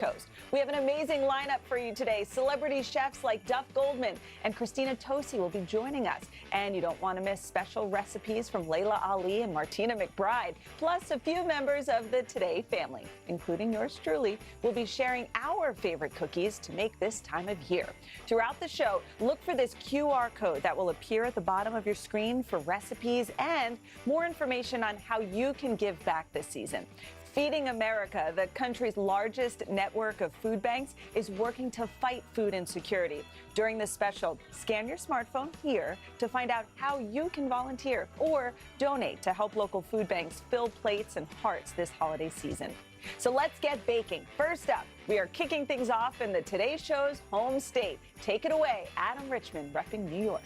Coast. We have an amazing lineup for you today. Celebrity chefs like Duff Goldman and Christina Tosi will be joining us. And you don't want to miss special recipes from Layla Ali and Martina McBride. Plus, a few members of the Today family, including yours truly, will be sharing our favorite cookies to make this time of year. Throughout the show, look for this QR code that will appear at the bottom of your screen for recipes and more information on how you can give back this season. Feeding America, the country's largest network of food banks, is working to fight food insecurity. During this special, scan your smartphone here to find out how you can volunteer or donate to help local food banks fill plates and hearts this holiday season. So let's get baking. First up, we are kicking things off in the Today Show's home state. Take it away, Adam Richman, repping New York.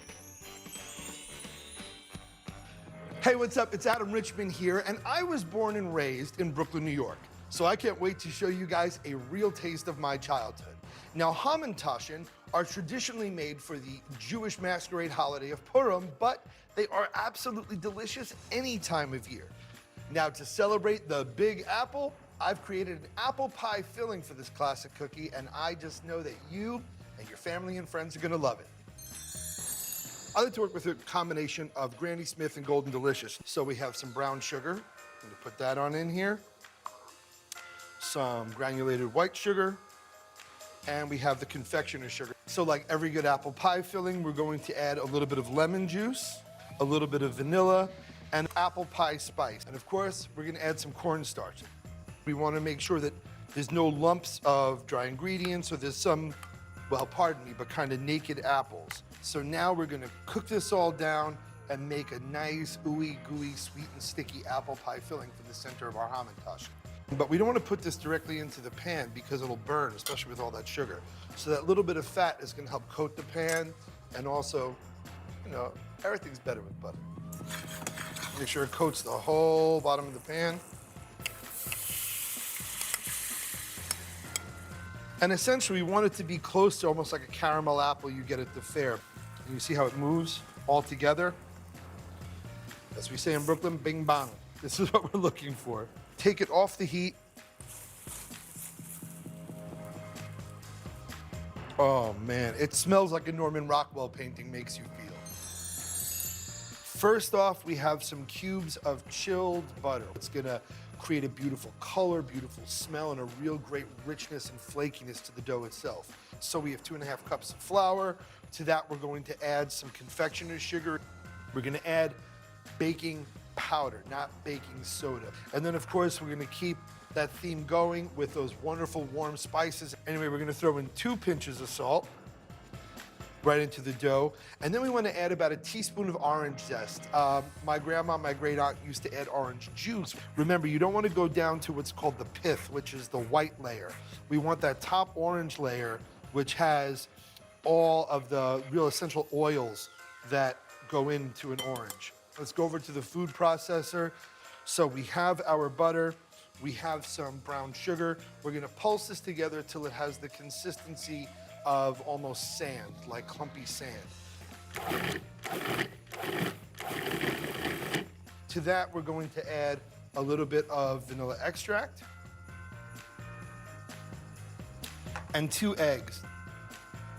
Hey, what's up? It's Adam Richman here, and I was born and raised in Brooklyn, New York. So I can't wait to show you guys a real taste of my childhood. Now, hamantaschen are traditionally made for the Jewish masquerade holiday of Purim, but they are absolutely delicious any time of year. Now, to celebrate the Big Apple, I've created an apple pie filling for this classic cookie, and I just know that you and your family and friends are gonna love it. I like to work with a combination of Granny Smith and Golden Delicious. So we have some brown sugar. I'm gonna put that on in here. Some granulated white sugar. And we have the confectioner's sugar. So like every good apple pie filling, we're going to add a little bit of lemon juice, a little bit of vanilla, and apple pie spice. And of course, we're gonna add some cornstarch. We wanna make sure that there's no lumps of dry ingredients or there's some, well, pardon me, but kind of naked apples. So now we're gonna cook this all down and make a nice, ooey gooey, sweet and sticky apple pie filling for the center of our hamantaschen. But we don't wanna put this directly into the pan because it'll burn, especially with all that sugar. So that little bit of fat is gonna help coat the pan, and also, you know, everything's better with butter. Make sure it coats the whole bottom of the pan. And essentially, we want it to be close to almost like a caramel apple you get at the fair. And you see how it moves all together? As we say in Brooklyn, bing bang. This is what we're looking for. Take it off the heat. Oh man, it smells like a Norman Rockwell painting makes you feel. First off, we have some cubes of chilled butter. It's gonna create a beautiful color, beautiful smell, and a real great richness and flakiness to the dough itself. So we have 2.5 cups of flour. To that, we're going to add some confectioner's sugar. We're gonna add baking powder, not baking soda. And then of course, we're gonna keep that theme going with those wonderful warm spices. Anyway, we're gonna throw in 2 pinches of salt right into the dough. And then we want to add about a teaspoon of orange zest. My grandma, my great aunt used to add orange juice. Remember, you don't want to go down to what's called the pith, which is the white layer. We want that top orange layer, which has all of the real essential oils that go into an orange. Let's go over to the food processor. So we have our butter, we have some brown sugar. We're gonna pulse this together till it has the consistency of almost sand, like clumpy sand. To that, we're going to add a little bit of vanilla extract and 2 eggs.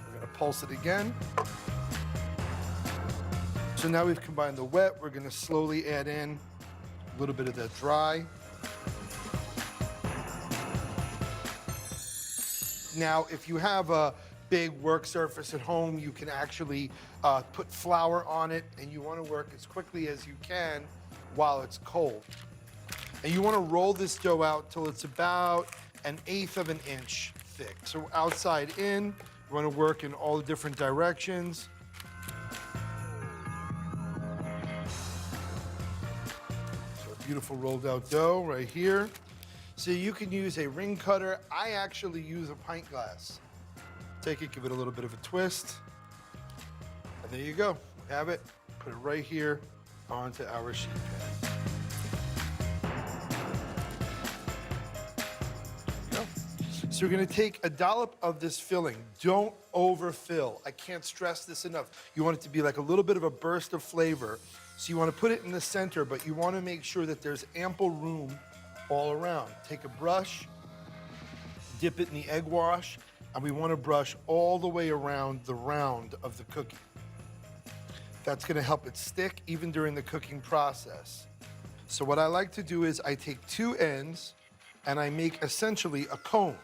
We're gonna pulse it again. So now we've combined the wet, we're gonna slowly add in a little bit of the dry. Now, if you have a big work surface at home, you can actually put flour on it, and you want to work as quickly as you can while it's cold. And you want to roll this dough out till it's about 1/8 of an inch thick. So outside in, you want to work in all the different directions. So a beautiful rolled out dough right here. So you can use a ring cutter. I actually use a pint glass. Take it, give it a little bit of a twist, and there you go. We have it. Put it right here onto our sheet pan. There you go. So we're gonna take a dollop of this filling. Don't overfill. I can't stress this enough. You want it to be like a little bit of a burst of flavor. So you wanna put it in the center, but you wanna make sure that there's ample room all around. Take a brush, dip it in the egg wash, and we want to brush all the way around the round of the cookie. That's going to help it stick even during the cooking process. So what I like to do is I take two ends and I make essentially a cone.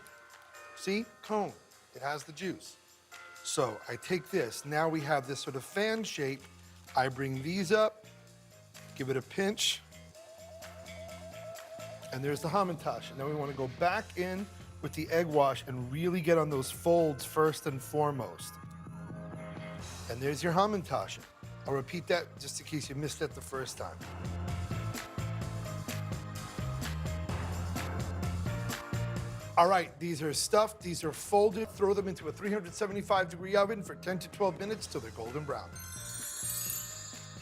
See? Cone. It has the juice. So I take this. Now we have this sort of fan shape. I bring these up, give it a pinch, and there's the Hamantaschen. Now we want to go back in with the egg wash and really get on those folds first and foremost. And there's your Hamantaschen. I'll repeat that just in case you missed it the first time. All right, these are stuffed, these are folded. Throw them into a 375-degree oven for 10 to 12 minutes till they're golden brown.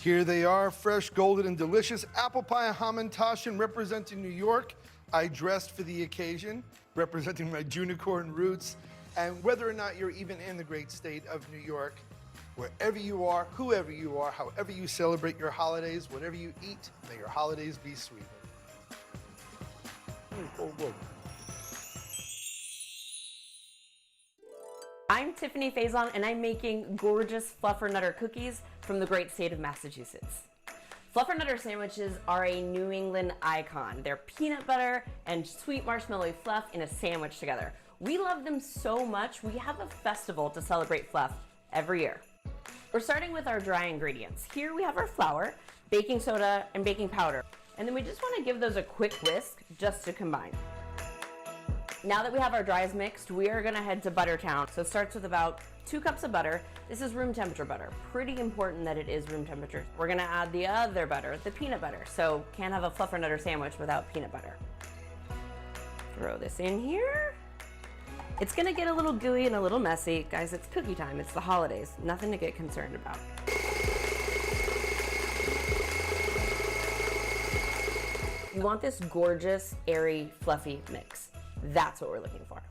Here they are, fresh, golden, and delicious. Apple pie Hamantaschen representing New York. I dressed for the occasion, representing my Junicorn roots. And whether or not you're even in the great state of New York, wherever you are, whoever you are, however you celebrate your holidays, whatever you eat, may your holidays be sweet. I'm Tiffany Faison, and I'm making gorgeous Fluffernutter cookies from the great state of Massachusetts. Fluffernutter sandwiches are a New England icon. They're peanut butter and sweet marshmallow fluff in a sandwich together. We love them so much, we have a festival to celebrate fluff every year. We're starting with our dry ingredients. Here we have our flour, baking soda, and baking powder. And then we just want to give those a quick whisk just to combine. Now that we have our dries mixed, we are gonna head to Buttertown. So it starts with about 2 cups of butter. This is room temperature butter. Pretty important that it is room temperature. We're gonna add the other butter, the peanut butter. So can't have a Fluffernutter sandwich without peanut butter. Throw this in here. It's gonna get a little gooey and a little messy. Guys, it's cookie time, it's the holidays. Nothing to get concerned about. You want this gorgeous, airy, fluffy mix. That's what we're looking for.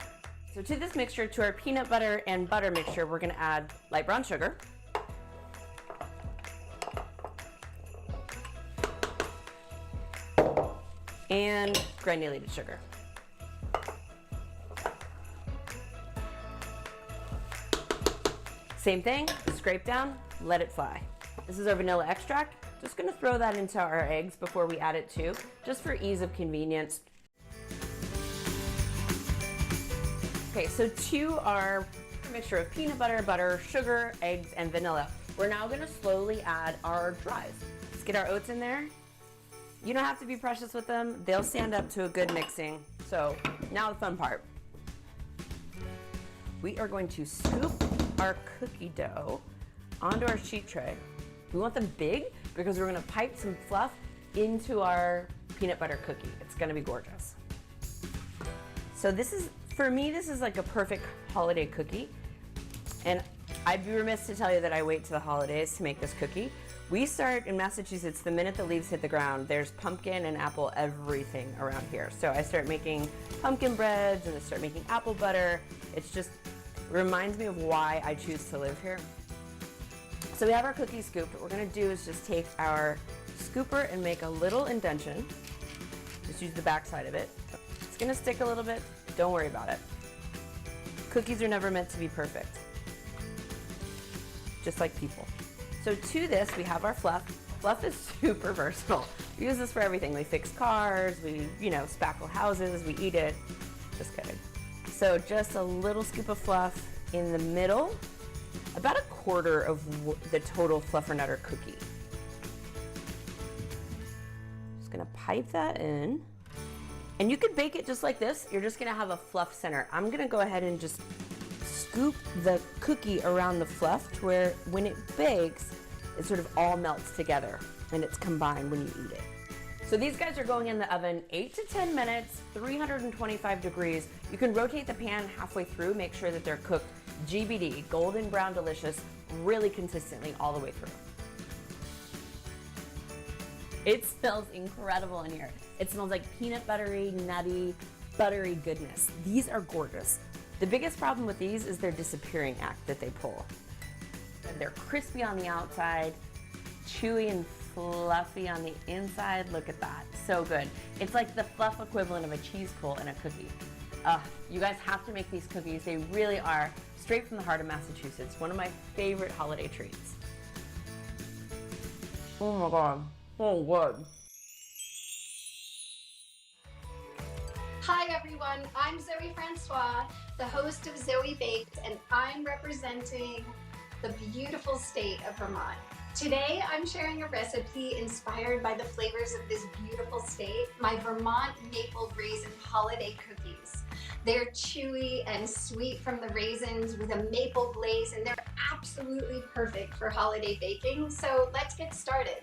So to this mixture, to our peanut butter and butter mixture, we're gonna add light brown sugar, and granulated sugar. Same thing, scrape down, let it fly. This is our vanilla extract. Just gonna throw that into our eggs before we add it too, just for ease of convenience. Okay, so to our mixture of peanut butter, butter, sugar, eggs, and vanilla, we're now gonna slowly add our dries. Let's get our oats in there. You don't have to be precious with them. They'll stand up to a good mixing. So now the fun part. We are going to scoop our cookie dough onto our sheet tray. We want them big because we're gonna pipe some fluff into our peanut butter cookie. It's gonna be gorgeous. So this is, for me, this is like a perfect holiday cookie. And I'd be remiss to tell you that I wait to the holidays to make this cookie. We start in Massachusetts the minute the leaves hit the ground. There's pumpkin and apple everything around here. So I start making pumpkin breads and I start making apple butter. It's just reminds me of why I choose to live here. So we have our cookie scooped. What we're gonna do is just take our scooper and make a little indention. Just use the back side of it. It's gonna stick a little bit. Don't worry about it. Cookies are never meant to be perfect. Just like people. So to this, we have our fluff. Fluff is super versatile. We use this for everything. We fix cars, we, spackle houses, we eat it. Just kidding. So just a little scoop of fluff in the middle, about a quarter of the total Fluffernutter cookie. Just gonna pipe that in. And you could bake it just like this. You're just gonna have a fluff center. I'm gonna go ahead and just scoop the cookie around the fluff to where when it bakes, it sort of all melts together and it's combined when you eat it. So these guys are going in the oven 8 to 10 minutes, 325 degrees. You can rotate the pan halfway through, make sure that they're cooked GBD, golden brown delicious, really consistently all the way through. It smells incredible in here. It smells like peanut buttery, nutty, buttery goodness. These are gorgeous. The biggest problem with these is their disappearing act that they pull. They're crispy on the outside, chewy and fluffy on the inside. Look at that, so good. It's like the fluff equivalent of a cheese pull in a cookie. You guys have to make these cookies. They really are straight from the heart of Massachusetts. One of my favorite holiday treats. Oh my God, so good. Hi everyone, I'm Zoe Francois, the host of Zoe Baked, and I'm representing the beautiful state of Vermont. Today I'm sharing a recipe inspired by the flavors of this beautiful state, my Vermont maple raisin holiday cookies. They're chewy and sweet from the raisins with a maple glaze, and they're absolutely perfect for holiday baking. So let's get started.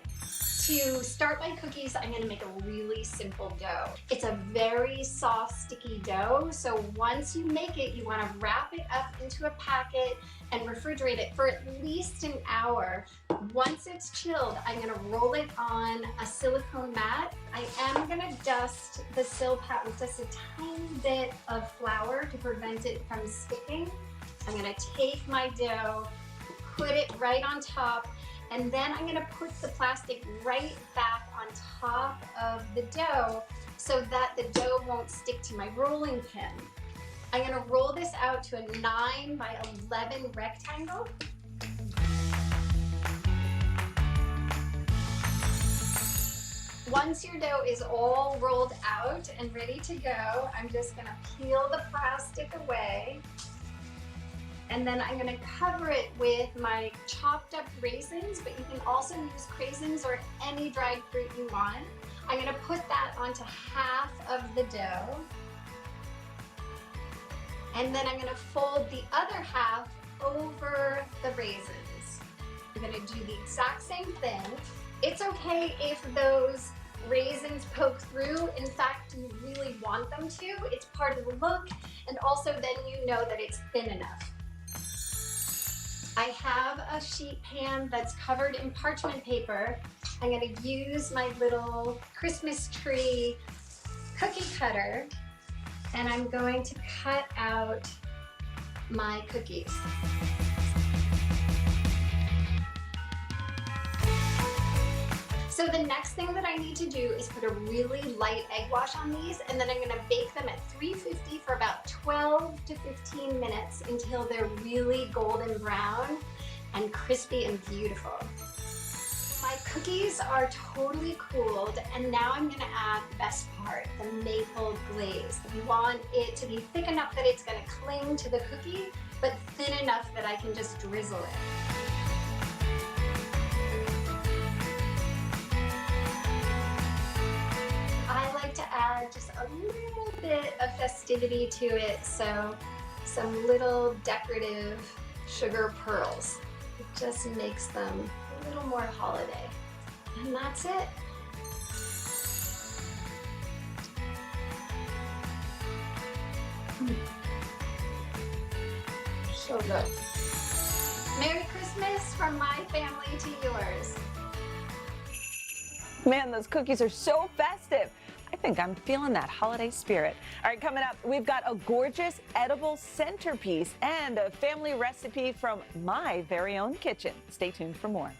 To start my cookies, I'm going to make a really simple dough. It's a very soft, sticky dough, so once you make it, you want to wrap it up into a packet and refrigerate it for at least an hour. Once it's chilled, I'm going to roll it on a silicone mat. I am going to dust the sill pat with just a tiny bit of flour to prevent it from sticking. I'm going to take my dough, put it right on top, and then I'm going to put the plastic right back on top of the dough so that the dough won't stick to my rolling pin. I'm going to roll this out to a 9 by 11 rectangle. Once your dough is all rolled out and ready to go, I'm just going to peel the plastic away. And then I'm going to cover it with my chopped up raisins, but you can also use craisins or any dried fruit you want. I'm going to put that onto half of the dough. And then I'm going to fold the other half over the raisins. I'm going to do the exact same thing. It's okay if those raisins poke through. In fact, you really want them to. It's part of the look, and also then you know that it's thin enough. I have a sheet pan that's covered in parchment paper. I'm going to use my little Christmas tree cookie cutter, and I'm going to cut out my cookies. So the next thing that I need to do is put a really light egg wash on these, and then I'm going to bake them at 350 for about 12 to 15 minutes until they're really golden brown and crispy and beautiful. My cookies are totally cooled, and now I'm going to add the best part, the maple glaze. You want it to be thick enough that it's going to cling to the cookie, but thin enough that I can just drizzle it. Add just a little bit of festivity to it, so some little decorative sugar pearls. It just makes them a little more holiday. And that's it. So good. Merry Christmas from my family to yours. Man, those cookies are so festive. I think I'm feeling that holiday spirit. All right, coming up, we've got a gorgeous edible centerpiece and a family recipe from my very own kitchen. Stay tuned for more.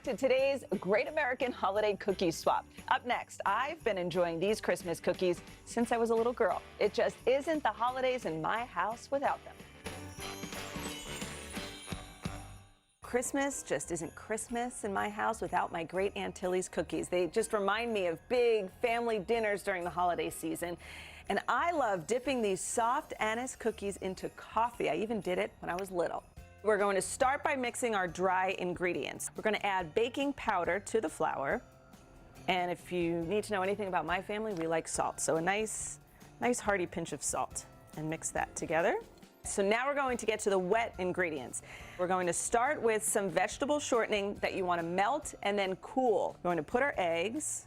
back to today's Great American Holiday Cookie Swap. Up next, I've been enjoying these Christmas cookies since I was a little girl. It just isn't the holidays in my house without them. Christmas just isn't Christmas in my house without my great Aunt Tilly's cookies. They just remind me of big family dinners during the holiday season. And I love dipping these soft anise cookies into coffee. I even did it when I was little. We're going to start by mixing our dry ingredients. We're going to add baking powder to the flour. And if you need to know anything about my family, we like salt. So a nice hearty pinch of salt, and mix that together. So now we're going to get to the wet ingredients. We're going to start with some vegetable shortening that you want to melt and then cool. We're going to put our eggs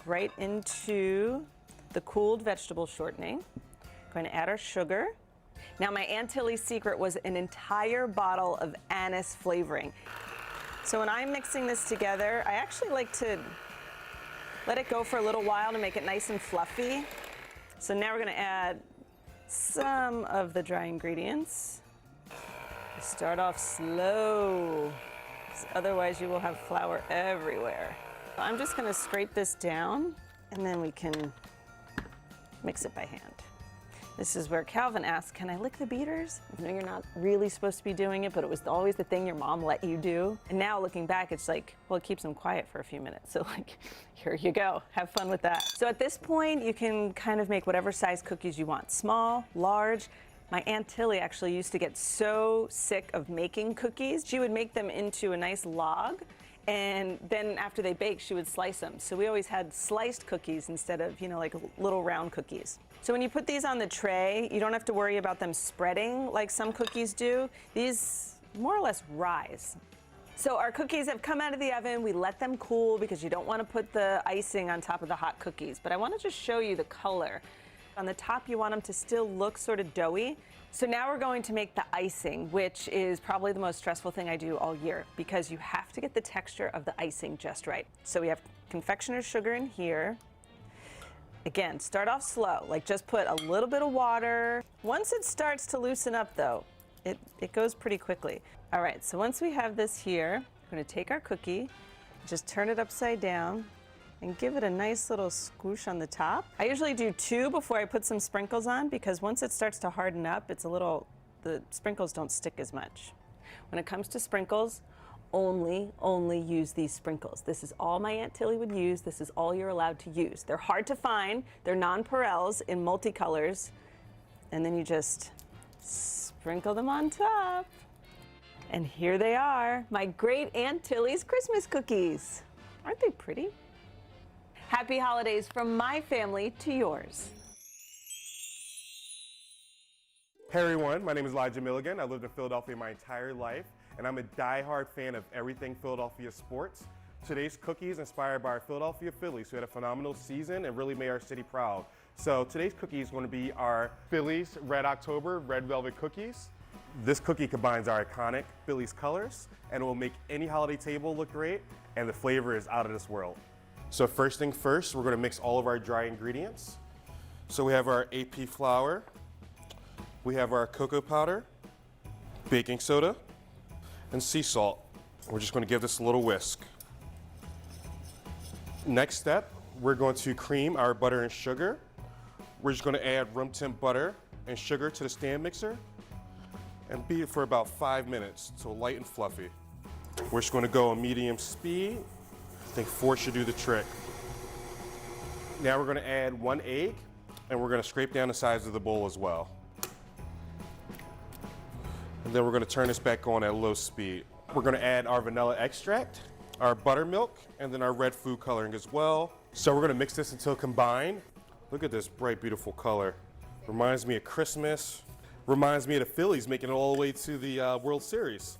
right into the cooled vegetable shortening. We're going to add our sugar. Now my Aunt Tilly's secret was an entire bottle of anise flavoring. So when I'm mixing this together, I actually like to let it go for a little while to make it nice and fluffy. So now we're going to add some of the dry ingredients. Start off slow, 'cause otherwise you will have flour everywhere. So I'm just going to scrape this down, and then we can mix it by hand. This is where Calvin asked, can I lick the beaters? I know you're not really supposed to be doing it, but it was always the thing your mom let you do. And now looking back, it's like, well, it keeps them quiet for a few minutes. So like, here you go, have fun with that. So at this point, you can kind of make whatever size cookies you want, small, large. My Aunt Tilly actually used to get so sick of making cookies. She would make them into a nice log, and then after they baked, she would slice them. So we always had sliced cookies instead of, like little round cookies. So when you put these on the tray, you don't have to worry about them spreading like some cookies do. These more or less rise. So our cookies have come out of the oven. We let them cool because you don't want to put the icing on top of the hot cookies. But I want to just show you the color. On the top, you want them to still look sort of doughy. So now we're going to make the icing, which is probably the most stressful thing I do all year because you have to get the texture of the icing just right. So we have confectioner's sugar in here. Again, start off slow, like just put a little bit of water. Once it starts to loosen up though, it goes pretty quickly. All right, so once we have this here, we're gonna take our cookie, just turn it upside down and give it a nice little squish on the top. I usually do 2 before I put some sprinkles on because once it starts to harden up, the sprinkles don't stick as much. When it comes to sprinkles, only use these sprinkles. This is all my Aunt Tilly would use. This is all you're allowed to use. They're hard to find. They're nonpareils in multicolors. And then you just sprinkle them on top. And here they are, my great Aunt Tilly's Christmas cookies. Aren't they pretty? Happy holidays from my family to yours. Hey everyone, my name is Elijah Milligan. I lived in Philadelphia my entire life, and I'm a die-hard fan of everything Philadelphia sports. Today's cookie is inspired by our Philadelphia Phillies, who had a phenomenal season and really made our city proud. So today's cookie is going to be our Phillies Red October Red Velvet Cookies. This cookie combines our iconic Phillies colors, and it will make any holiday table look great, and the flavor is out of this world. So first thing first, we're going to mix all of our dry ingredients. So we have our AP flour, we have our cocoa powder, baking soda, and sea salt. We're just going to give this a little whisk. Next step, we're going to cream our butter and sugar. We're just going to add room temp butter and sugar to the stand mixer and beat it for about 5 minutes so light and fluffy. We're just going to go on medium speed. I think 4 should do the trick. Now we're going to add 1 egg, and we're going to scrape down the sides of the bowl as well. And then we're going to turn this back on at low speed. We're going to add our vanilla extract, our buttermilk, and then our red food coloring as well. So we're going to mix this until combined. Look at this bright, beautiful color. Reminds me of Christmas. Reminds me of the Phillies making it all the way to the World Series.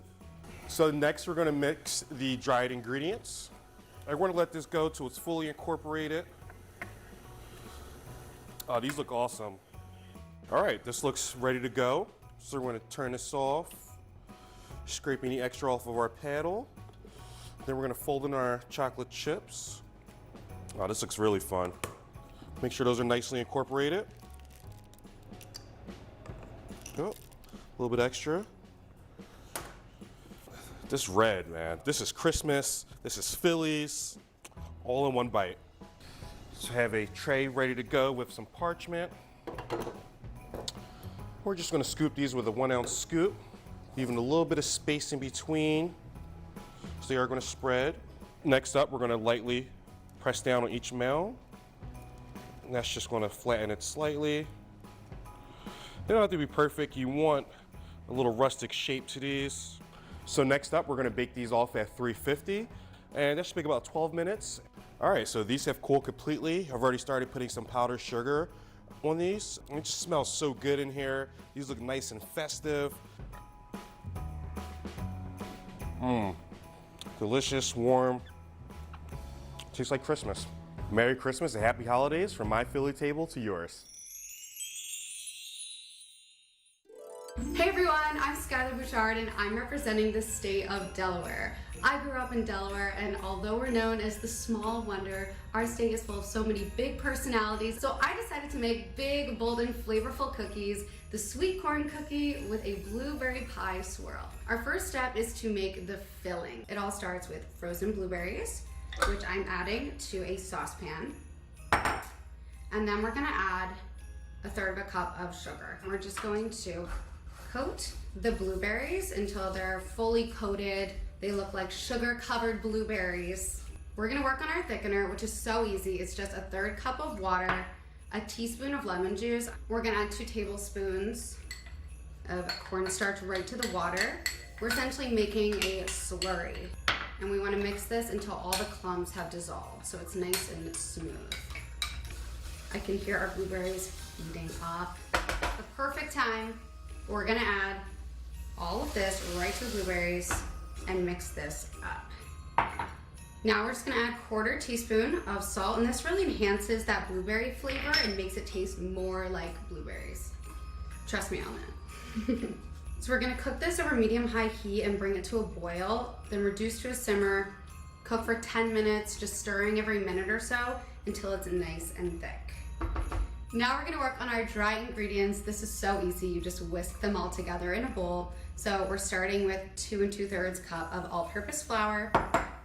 So next we're going to mix the dried ingredients. I want to let this go till it's fully incorporated. Oh, these look awesome. All right, this looks ready to go. So we're going to turn this off, scrape any extra off of our paddle. Then we're going to fold in our chocolate chips. Oh, this looks really fun. Make sure those are nicely incorporated. Oh, a little bit extra. This red, man. This is Christmas. This is Phillies. All in one bite. So have a tray ready to go with some parchment. We're just gonna scoop these with a 1 ounce scoop, leaving a little bit of space in between. So they are gonna spread. Next up, we're gonna lightly press down on each mound. And that's just gonna flatten it slightly. They don't have to be perfect. You want a little rustic shape to these. So next up, we're gonna bake these off at 350, and that should take about 12 minutes. All right, so these have cooled completely. I've already started putting some powdered sugar on these. It just smells so good in here. These look nice and festive. Delicious, warm. Tastes like Christmas. Merry Christmas and happy holidays from my Philly table to yours. Hey everyone, I'm Skylar Bouchard and I'm representing the state of Delaware. I grew up in Delaware, and although we're known as the small wonder, our state is full of so many big personalities. So I decided to make big, bold, and flavorful cookies, the sweet corn cookie with a blueberry pie swirl. Our first step is to make the filling. It all starts with frozen blueberries, which I'm adding to a saucepan. And then we're gonna add 1/3 cup of sugar. We're just going to coat the blueberries until they're fully coated. They look like sugar-covered blueberries. We're gonna work on our thickener, which is so easy. It's just 1/3 cup of water, a teaspoon of lemon juice. We're gonna add 2 tablespoons of cornstarch right to the water. We're essentially making a slurry. And we wanna mix this until all the clumps have dissolved, so it's nice and smooth. I can hear our blueberries heating up. The perfect time. We're gonna add all of this right to the blueberries and mix this up. Now we're just gonna add 1/4 teaspoon of salt, and this really enhances that blueberry flavor and makes it taste more like blueberries. Trust me on that. So we're gonna cook this over medium-high heat and bring it to a boil, then reduce to a simmer, cook for 10 minutes, just stirring every minute or so until it's nice and thick. Now we're gonna work on our dry ingredients. This is so easy, you just whisk them all together in a bowl. So we're starting with 2 2/3 cup of all-purpose flour,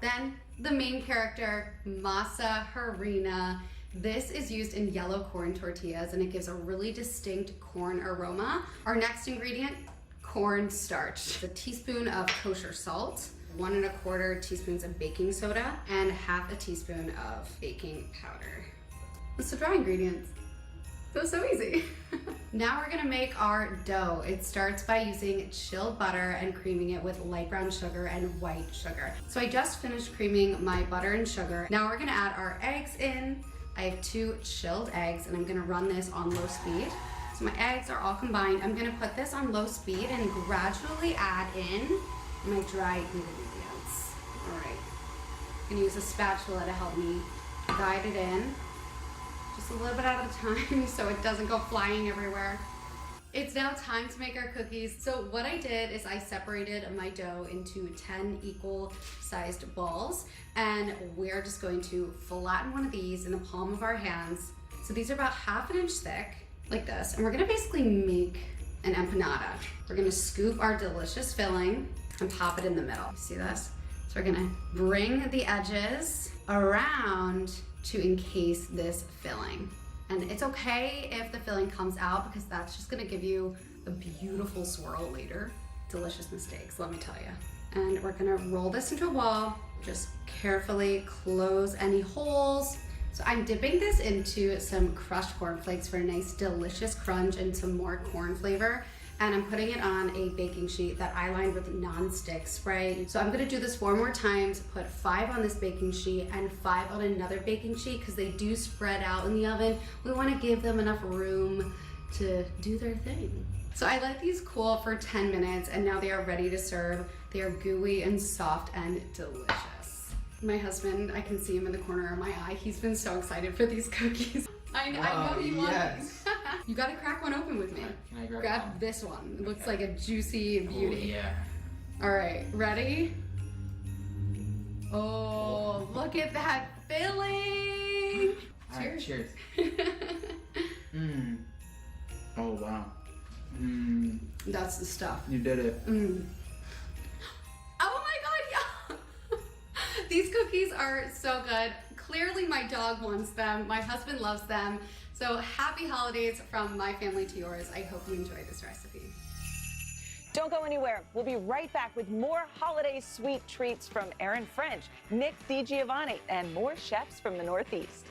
then the main character, masa harina. This is used in yellow corn tortillas and it gives a really distinct corn aroma. Our next ingredient, corn starch. A teaspoon of kosher salt, 1 1/4 teaspoons of baking soda, and 1/2 teaspoon of baking powder. That's the dry ingredients. That was so easy. Now we're gonna make our dough. It starts by using chilled butter and creaming it with light brown sugar and white sugar. So I just finished creaming my butter and sugar. Now we're gonna add our eggs in. I have 2 chilled eggs and I'm gonna run this on low speed. So my eggs are all combined. I'm gonna put this on low speed and gradually add in my dry ingredients. All right, I'm gonna use a spatula to help me guide it in. Just a little bit at a time so it doesn't go flying everywhere. It's now time to make our cookies. So what I did is I separated my dough into 10 equal sized balls, and we're just going to flatten one of these in the palm of our hands. So these are about 1/2 inch thick, like this, and we're gonna basically make an empanada. We're gonna scoop our delicious filling and pop it in the middle. You see this? So we're gonna bring the edges around to encase this filling. And it's okay if the filling comes out because that's just gonna give you a beautiful swirl later. Delicious mistakes, let me tell you. And we're gonna roll this into a ball, just carefully close any holes. So I'm dipping this into some crushed cornflakes for a nice delicious crunch and some more corn flavor. And I'm putting it on a baking sheet that I lined with non-stick spray. So I'm gonna do this 4 more times, put 5 on this baking sheet and 5 on another baking sheet because they do spread out in the oven. We wanna give them enough room to do their thing. So I let these cool for 10 minutes and now they are ready to serve. They are gooey and soft and delicious. My husband, I can see him in the corner of my eye. He's been so excited for these cookies. I know he wants. You gotta crack one open with me. Can I Grab one? this one. It looks like a juicy beauty. Oh, yeah. All right, ready? Oh, look at that filling. All right, cheers. Cheers. Oh, wow. That's the stuff. You did it. Oh my cookies are so good. Clearly my dog wants them, my husband loves them. So happy holidays from my family to yours. I hope you enjoy this recipe. Don't go anywhere. We'll be right back with more holiday sweet treats from Erin French, Nick DiGiovanni, and more chefs from the Northeast.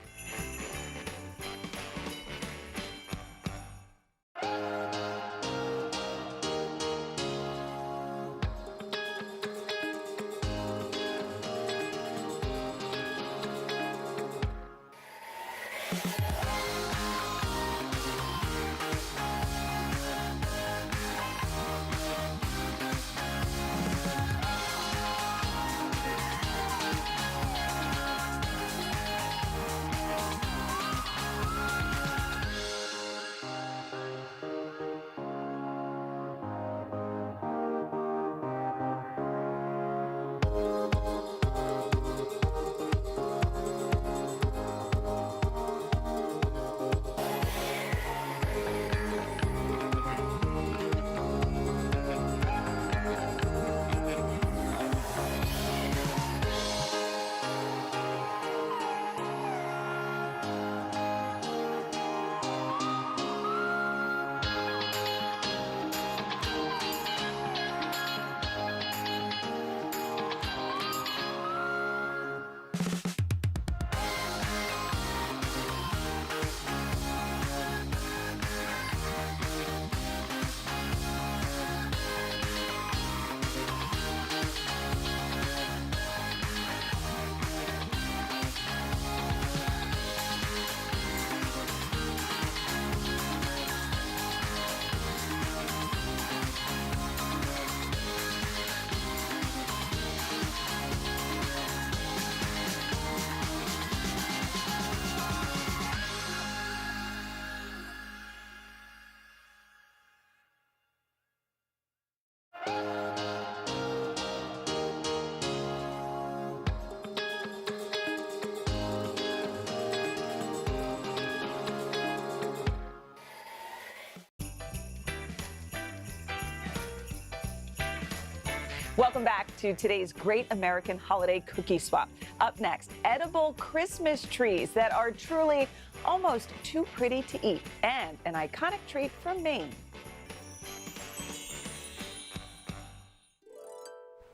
Welcome back to today's Great American Holiday Cookie Swap. Up next, edible Christmas trees that are truly almost too pretty to eat, and an iconic treat from Maine.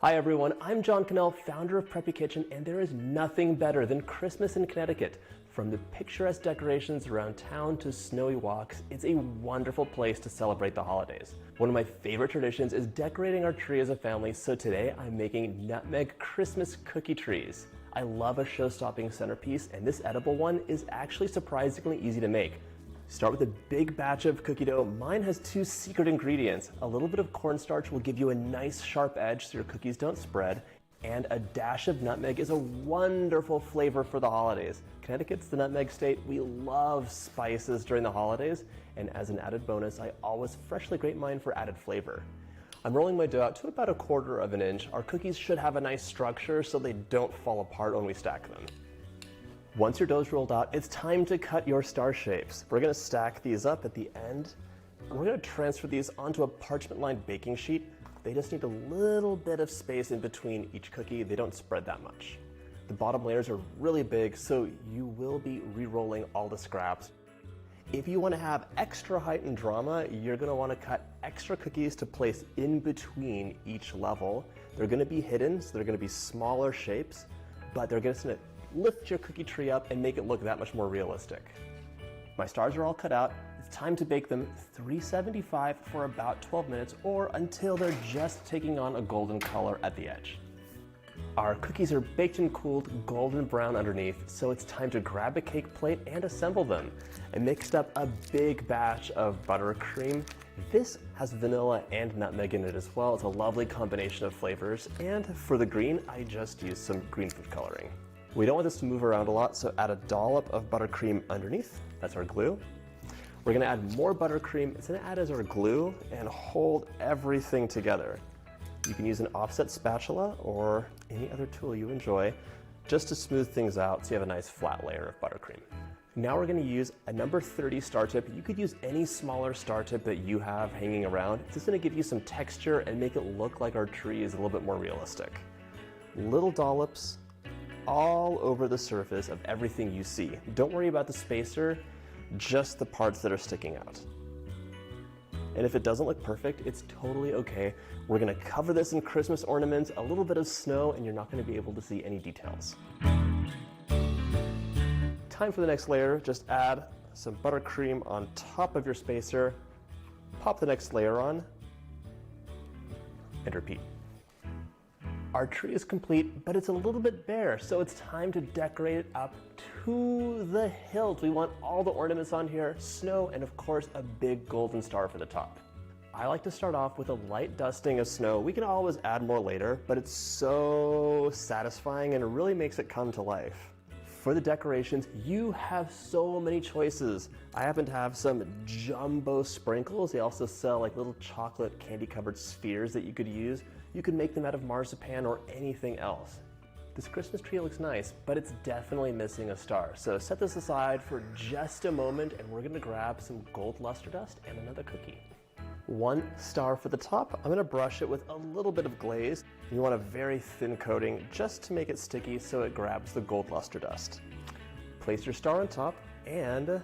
Hi everyone, I'm John Cannell, founder of Preppy Kitchen, and there is nothing better than Christmas in Connecticut. From the picturesque decorations around town to snowy walks, it's a wonderful place to celebrate the holidays. One of my favorite traditions is decorating our tree as a family, so today I'm making nutmeg Christmas cookie trees. I love a show-stopping centerpiece, and this edible one is actually surprisingly easy to make. Start with a big batch of cookie dough. Mine has two secret ingredients. A little bit of cornstarch will give you a nice sharp edge so your cookies don't spread, and a dash of nutmeg is a wonderful flavor for the holidays. Connecticut's the nutmeg state. We love spices during the holidays, and as an added bonus, I always freshly grate mine for added flavor. I'm rolling my dough out to about 1/4 inch. Our cookies should have a nice structure so they don't fall apart when we stack them. Once your dough's rolled out, it's time to cut your star shapes. We're gonna stack these up at the end. We're gonna transfer these onto a parchment-lined baking sheet. They just need a little bit of space in between each cookie. They don't spread that much. The bottom layers are really big, so you will be re-rolling all the scraps. If you want to have extra height and drama, you're going to want to cut extra cookies to place in between each level. They're going to be hidden, so they're going to be smaller shapes, but they're going to lift your cookie tree up and make it look that much more realistic. My stars are all cut out. It's time to bake them 375 for about 12 minutes or until they're just taking on a golden color at the edge. Our cookies are baked and cooled golden brown underneath, so it's time to grab a cake plate and assemble them. I mixed up a big batch of buttercream. This has vanilla and nutmeg in it as well. It's a lovely combination of flavors. And for the green, I just used some green food coloring. We don't want this to move around a lot, so add a dollop of buttercream underneath. That's our glue. We're gonna add more buttercream. It's gonna add as our glue and hold everything together. You can use an offset spatula or any other tool you enjoy just to smooth things out so you have a nice flat layer of buttercream. Now we're going to use a number 30 star tip. You could use any smaller star tip that you have hanging around. It's just going to give you some texture and make it look like our tree is a little bit more realistic. Little dollops all over the surface of everything you see. Don't worry about the spacer, just the parts that are sticking out. And if it doesn't look perfect, it's totally okay. We're gonna cover this in Christmas ornaments, a little bit of snow, and you're not gonna be able to see any details. Time for the next layer. Just add some buttercream on top of your spacer, pop the next layer on, and repeat. Our tree is complete, but it's a little bit bare, so it's time to decorate it up to the hilt. We want all the ornaments on here, snow, and of course a big golden star for the top. I like to start off with a light dusting of snow. We can always add more later, but it's so satisfying and it really makes it come to life. For the decorations, you have so many choices. I happen to have some jumbo sprinkles. They also sell like little chocolate candy covered spheres that you could use. You can make them out of marzipan or anything else. This Christmas tree looks nice, but it's definitely missing a star. So set this aside for just a moment and we're gonna grab some gold luster dust and another cookie. 1 star for the top. I'm gonna brush it with a little bit of glaze. You want a very thin coating just to make it sticky so it grabs the gold luster dust. Place your star on top and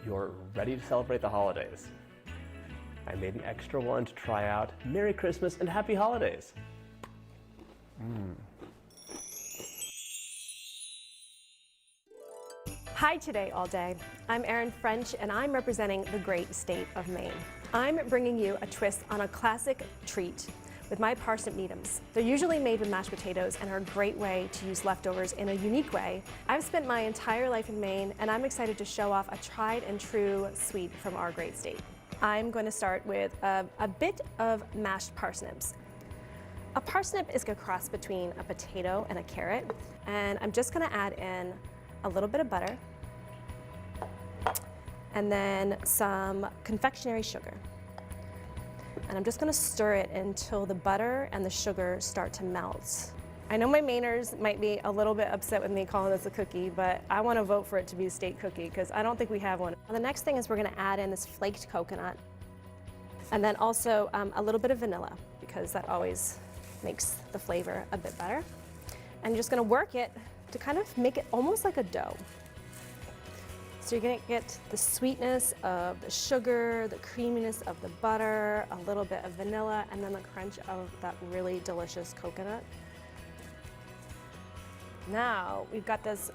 you're ready to celebrate the holidays. I made an extra one to try out. Merry Christmas and Happy Holidays. Hi today, all day. I'm Erin French and I'm representing the great state of Maine. I'm bringing you a twist on a classic treat with my parsnip needhams. They're usually made with mashed potatoes and are a great way to use leftovers in a unique way. I've spent my entire life in Maine and I'm excited to show off a tried and true sweet from our great state. I'm going to start with a bit of mashed parsnips. A parsnip is a cross between a potato and a carrot, and I'm just going to add in a little bit of butter and then some confectionery sugar. And I'm just going to stir it until the butter and the sugar start to melt. I know my Mainers might be a little bit upset with me calling this a cookie, but I want to vote for it to be a state cookie because I don't think we have one. And the next thing is we're going to add in this flaked coconut and then also a little bit of vanilla because that always makes the flavor a bit better. And you're just going to work it to kind of make it almost like a dough. So you're going to get the sweetness of the sugar, the creaminess of the butter, a little bit of vanilla, and then the crunch of that really delicious coconut. Now we've got this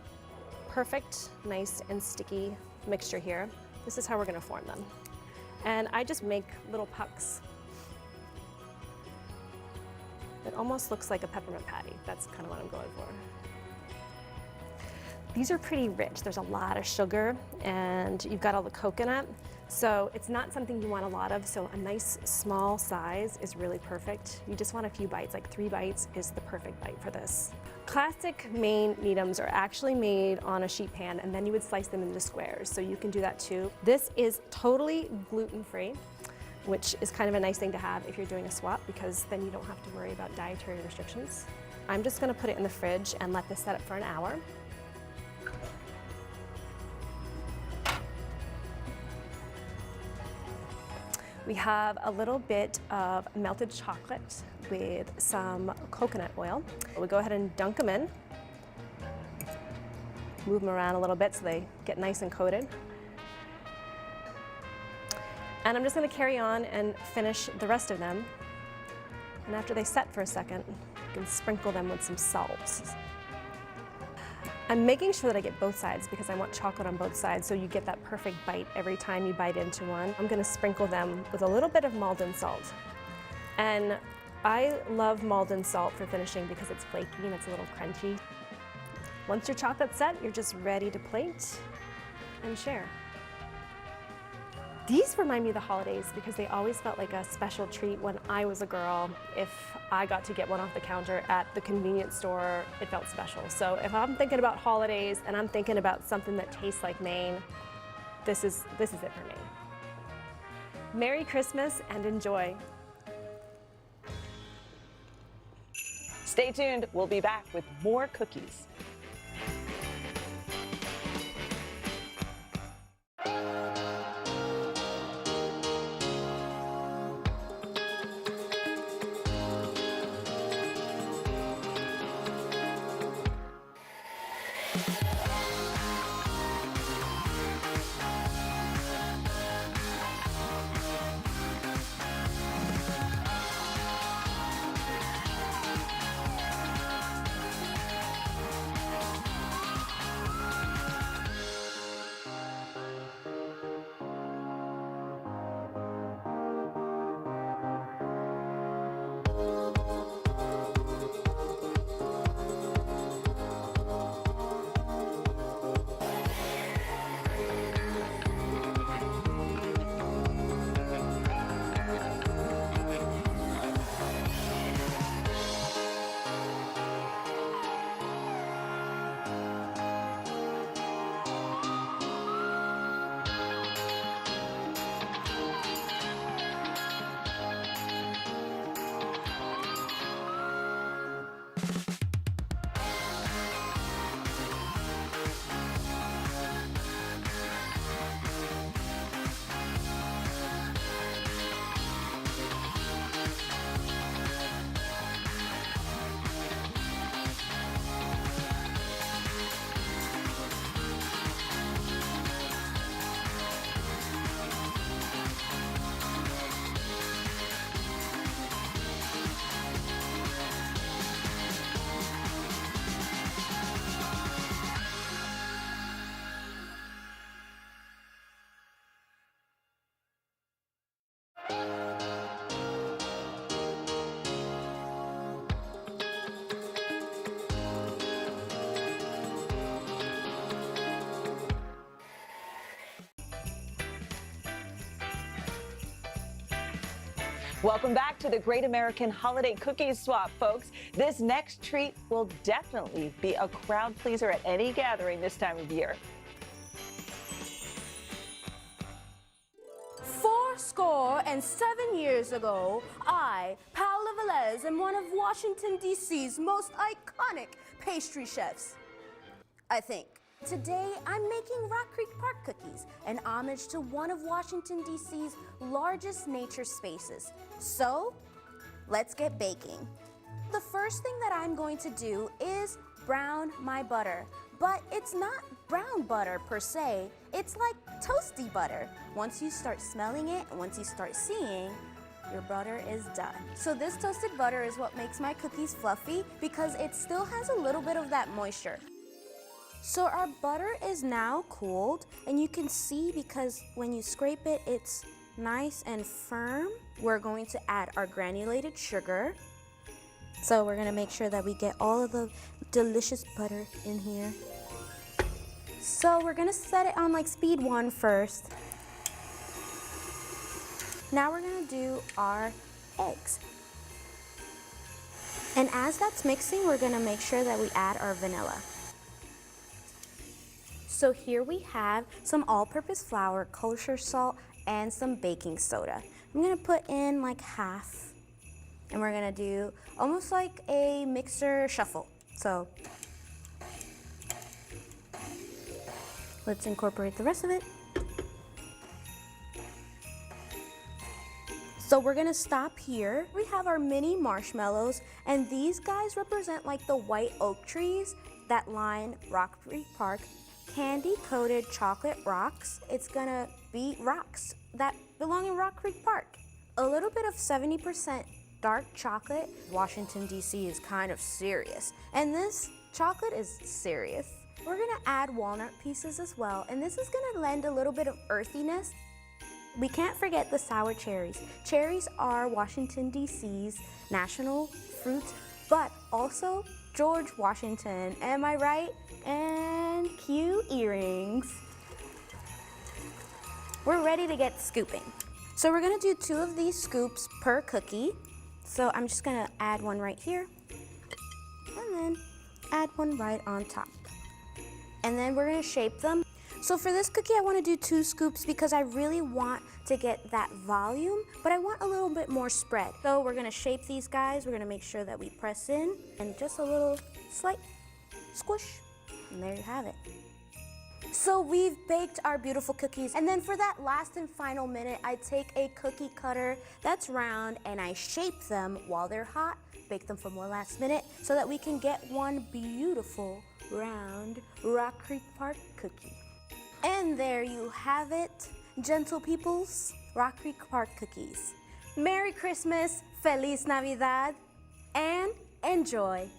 perfect, nice and sticky mixture here. This is how we're going to form them. And I just make little pucks. It almost looks like a peppermint patty. That's kind of what I'm going for. These are pretty rich. There's a lot of sugar and you've got all the coconut. So it's not something you want a lot of. So a nice small size is really perfect. You just want a few bites, like 3 bites is the perfect bite for this. Classic Maine needhams are actually made on a sheet pan and then you would slice them into squares. So you can do that too. This is totally gluten-free, which is kind of a nice thing to have if you're doing a swap because then you don't have to worry about dietary restrictions. I'm just gonna put it in the fridge and let this set up for an hour. We have a little bit of melted chocolate with some coconut oil. We'll go ahead and dunk them in. Move them around a little bit so they get nice and coated. And I'm just going to carry on and finish the rest of them. And after they set for a second, you can sprinkle them with some salt. I'm making sure that I get both sides because I want chocolate on both sides so you get that perfect bite every time you bite into one. I'm going to sprinkle them with a little bit of Maldon salt. And I love Maldon salt for finishing because it's flaky and it's a little crunchy. Once your chocolate's set, you're just ready to plate and share. These remind me of the holidays because they always felt like a special treat when I was a girl. If I got to get one off the counter at the convenience store, it felt special. So if I'm thinking about holidays and I'm thinking about something that tastes like Maine, this is it for me. Merry Christmas and enjoy. Stay tuned. We'll be back with more cookies. Welcome back to the Great American Holiday Cookies Swap, folks. This next treat will definitely be a crowd pleaser at any gathering this time of year. 87 years ago, I, Paola Velez, am one of Washington, D.C.'s most iconic pastry chefs, I think. Today, I'm making Rock Creek Park cookies, an homage to one of Washington, D.C.'s largest nature spaces. So, let's get baking. The first thing that I'm going to do is brown my butter. But it's not brown butter per se, it's like toasty butter. Once you start smelling it, and once you start seeing, your butter is done. So this toasted butter is what makes my cookies fluffy because it still has a little bit of that moisture. So our butter is now cooled, and you can see because when you scrape it, it's nice and firm. We're going to add our granulated sugar. So we're gonna make sure that we get all of the delicious butter in here. So we're gonna set it on like speed 1 first. Now we're gonna do our eggs. And as that's mixing, we're gonna make sure that we add our vanilla. So here we have some all-purpose flour, kosher salt, and some baking soda. I'm gonna put in like half. And we're gonna do almost like a mixer shuffle. So let's incorporate the rest of it. So we're gonna stop here. We have our mini marshmallows, and these guys represent like the white oak trees that line Rock Creek Park. Candy-coated chocolate rocks. It's gonna be rocks that belong in Rock Creek Park. A little bit of 70% dark chocolate. Washington, D.C. is kind of serious, and this chocolate is serious. We're gonna add walnut pieces as well, and this is gonna lend a little bit of earthiness. We can't forget the sour cherries. Cherries are Washington, D.C.'s national fruit, but also George Washington, am I right? And cue earrings. We're ready to get scooping. So we're gonna do 2 of these scoops per cookie. So I'm just gonna add one right here, and then add one right on top. And then we're gonna shape them. So for this cookie, I wanna do 2 scoops because I really want to get that volume, but I want a little bit more spread. So we're gonna shape these guys. We're gonna make sure that we press in, and just a little slight squish, and there you have it. So we've baked our beautiful cookies, and then for that last and final minute, I take a cookie cutter that's round and I shape them while they're hot, bake them for one last minute so that we can get one beautiful round Rock Creek Park cookie. And there you have it, gentle peoples, Rock Creek Park cookies. Merry Christmas, Feliz Navidad, and enjoy.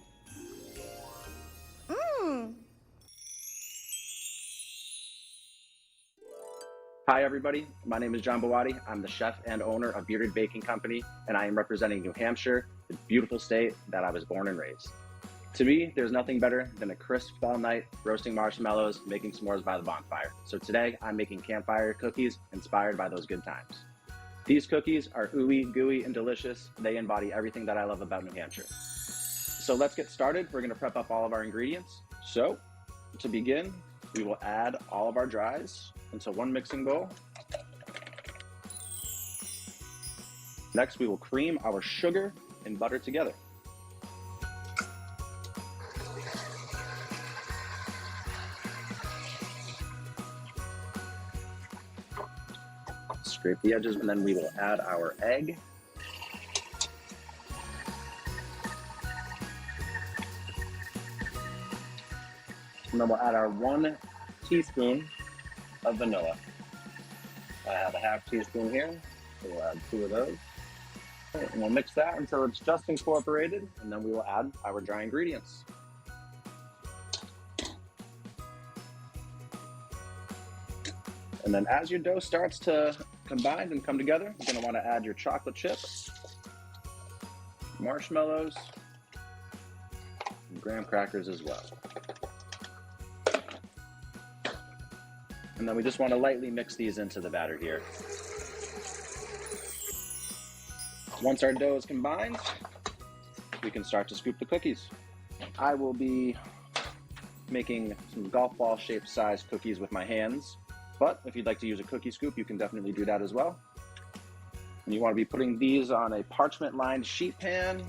Hi everybody, my name is John Bawadi. I'm the chef and owner of Bearded Baking Company, and I am representing New Hampshire, the beautiful state that I was born and raised. To me, there's nothing better than a crisp fall night, roasting marshmallows, making s'mores by the bonfire. So today, I'm making campfire cookies inspired by those good times. These cookies are ooey, gooey, and delicious. They embody everything that I love about New Hampshire. So let's get started. We're gonna prep up all of our ingredients. So, to begin, we will add all of our dries into one mixing bowl. Next, we will cream our sugar and butter together. Scrape the edges, and then we will add our egg. And then we'll add our 1 teaspoon of vanilla. I have a half teaspoon here, so we'll add 2 of those. Okay, and we'll mix that until it's just incorporated, and then we will add our dry ingredients. And then as your dough starts to combine and come together, you're gonna wanna add your chocolate chips, marshmallows, and graham crackers as well. And then we just want to lightly mix these into the batter here. Once our dough is combined, we can start to scoop the cookies. I will be making some golf ball shaped size cookies with my hands, but if you'd like to use a cookie scoop, you can definitely do that as well. And you want to be putting these on a parchment lined sheet pan.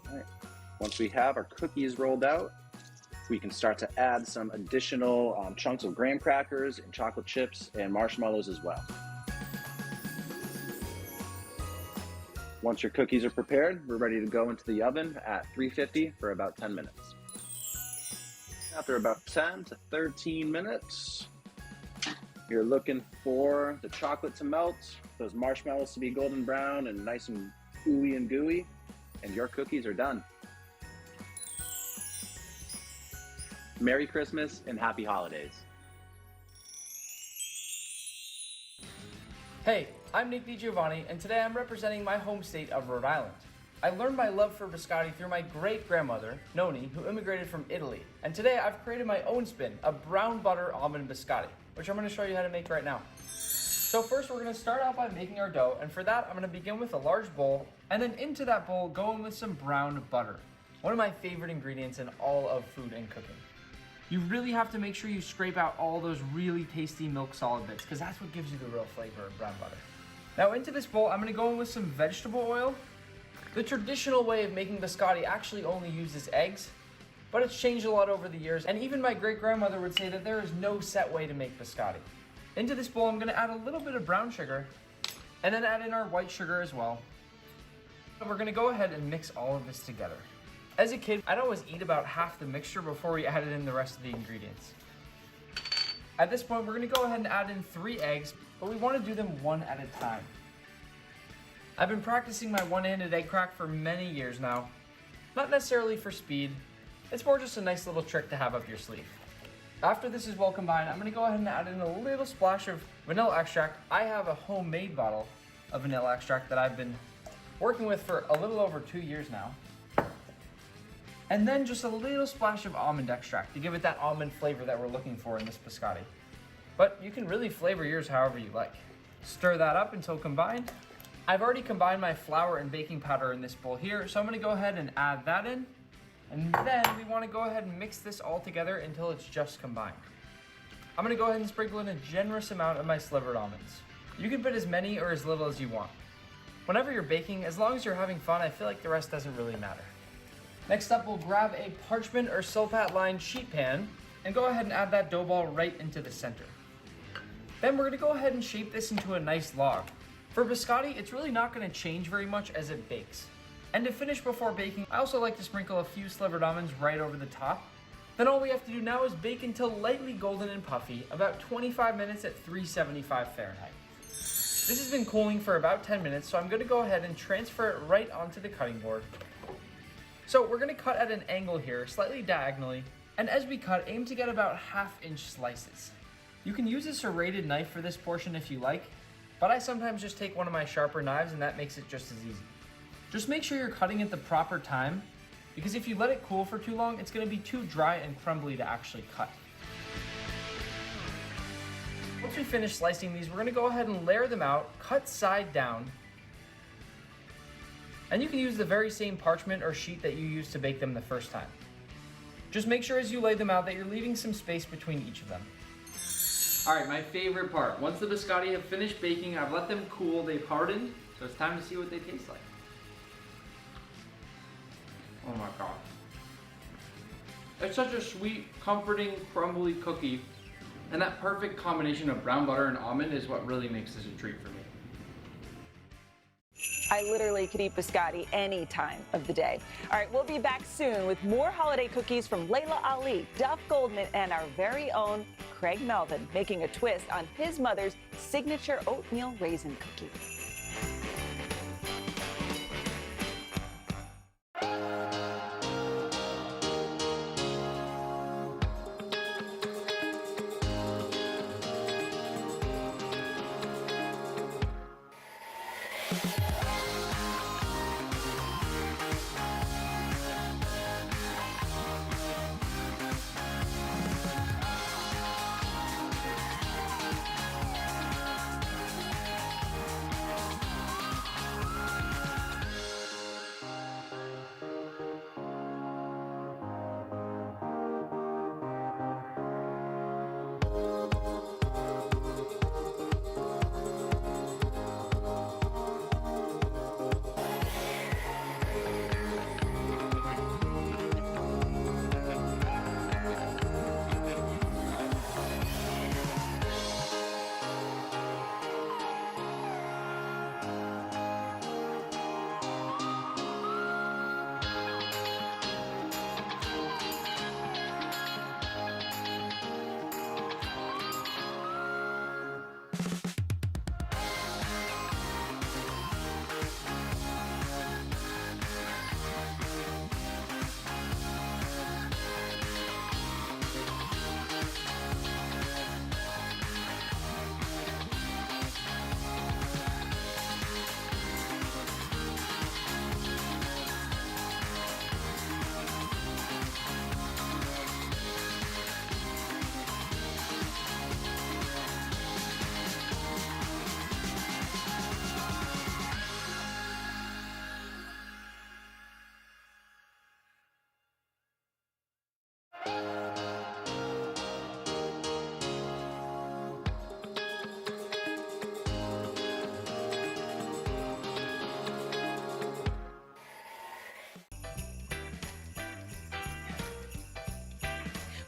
All right. Once we have our cookies rolled out, we can start to add some additional chunks of graham crackers and chocolate chips and marshmallows as well. Once your cookies are prepared, we're ready to go into the oven at 350 for about 10 minutes. After about 10 to 13 minutes, you're looking for the chocolate to melt, those marshmallows to be golden brown and nice and ooey and gooey, and your cookies are done. Merry Christmas and Happy Holidays. Hey, I'm Nick DiGiovanni, and today I'm representing my home state of Rhode Island. I learned my love for biscotti through my great-grandmother, Noni, who immigrated from Italy. And today I've created my own spin, a brown butter almond biscotti, which I'm going to show you how to make right now. So first we're going to start out by making our dough, and for that I'm going to begin with a large bowl, and then into that bowl go in with some brown butter, one of my favorite ingredients in all of food and cooking. You really have to make sure you scrape out all those really tasty milk solid bits, because that's what gives you the real flavor of brown butter. Now into this bowl, I'm going to go in with some vegetable oil. The traditional way of making biscotti actually only uses eggs, but it's changed a lot over the years, and even my great-grandmother would say that there is no set way to make biscotti. Into this bowl, I'm going to add a little bit of brown sugar, and then add in our white sugar as well. And we're going to go ahead and mix all of this together. As a kid, I'd always eat about half the mixture before we added in the rest of the ingredients. At this point, we're going to go ahead and add in 3 eggs, but we want to do them one at a time. I've been practicing my one-handed egg crack for many years now. Not necessarily for speed, it's more just a nice little trick to have up your sleeve. After this is well combined, I'm going to go ahead and add in a little splash of vanilla extract. I have a homemade bottle of vanilla extract that I've been working with for a little over 2 years now. And then just a little splash of almond extract to give it that almond flavor that we're looking for in this biscotti. But you can really flavor yours however you like. Stir that up until combined. I've already combined my flour and baking powder in this bowl here, so I'm going to go ahead and add that in. And then we want to go ahead and mix this all together until it's just combined. I'm going to go ahead and sprinkle in a generous amount of my slivered almonds. You can put as many or as little as you want. Whenever you're baking, as long as you're having fun, I feel like the rest doesn't really matter. Next up, we'll grab a parchment or silpat lined sheet pan and go ahead and add that dough ball right into the center. Then we're going to go ahead and shape this into a nice log. For biscotti, it's really not going to change very much as it bakes. And to finish before baking, I also like to sprinkle a few slivered almonds right over the top. Then all we have to do now is bake until lightly golden and puffy, about 25 minutes at 375 Fahrenheit. This has been cooling for about 10 minutes, so I'm going to go ahead and transfer it right onto the cutting board. So we're going to cut at an angle here, slightly diagonally, and as we cut, aim to get about 1/2-inch slices. You can use a serrated knife for this portion if you like, but I sometimes just take one of my sharper knives and that makes it just as easy. Just make sure you're cutting at the proper time, because if you let it cool for too long, it's going to be too dry and crumbly to actually cut. Once we finish slicing these, we're going to go ahead and layer them out, cut side down. And you can use the very same parchment or sheet that you used to bake them the first time. Just make sure as you lay them out that you're leaving some space between each of them. Alright, my favorite part. Once the biscotti have finished baking, I've let them cool, they've hardened, so it's time to see what they taste like. Oh my god. It's such a sweet, comforting, crumbly cookie, and that perfect combination of brown butter and almond is what really makes this a treat for me. I literally could eat biscotti any time of the day. All right, we'll be back soon with more holiday cookies from Layla Ali, Duff Goldman, and our very own Craig Melvin, making a twist on his mother's signature oatmeal raisin cookie.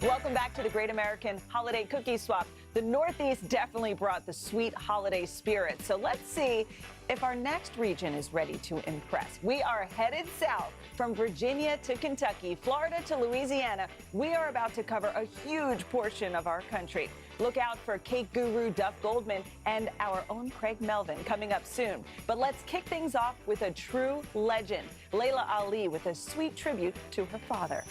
Welcome back to the Great American Holiday Cookie Swap. The Northeast definitely brought the sweet holiday spirit. So let's see if our next region is ready to impress. We are headed south from Virginia to Kentucky, Florida to Louisiana. We are about to cover a huge portion of our country. Look out for cake guru Duff Goldman and our own Craig Melvin coming up soon. But let's kick things off with a true legend, Layla Ali, with a sweet tribute to her father.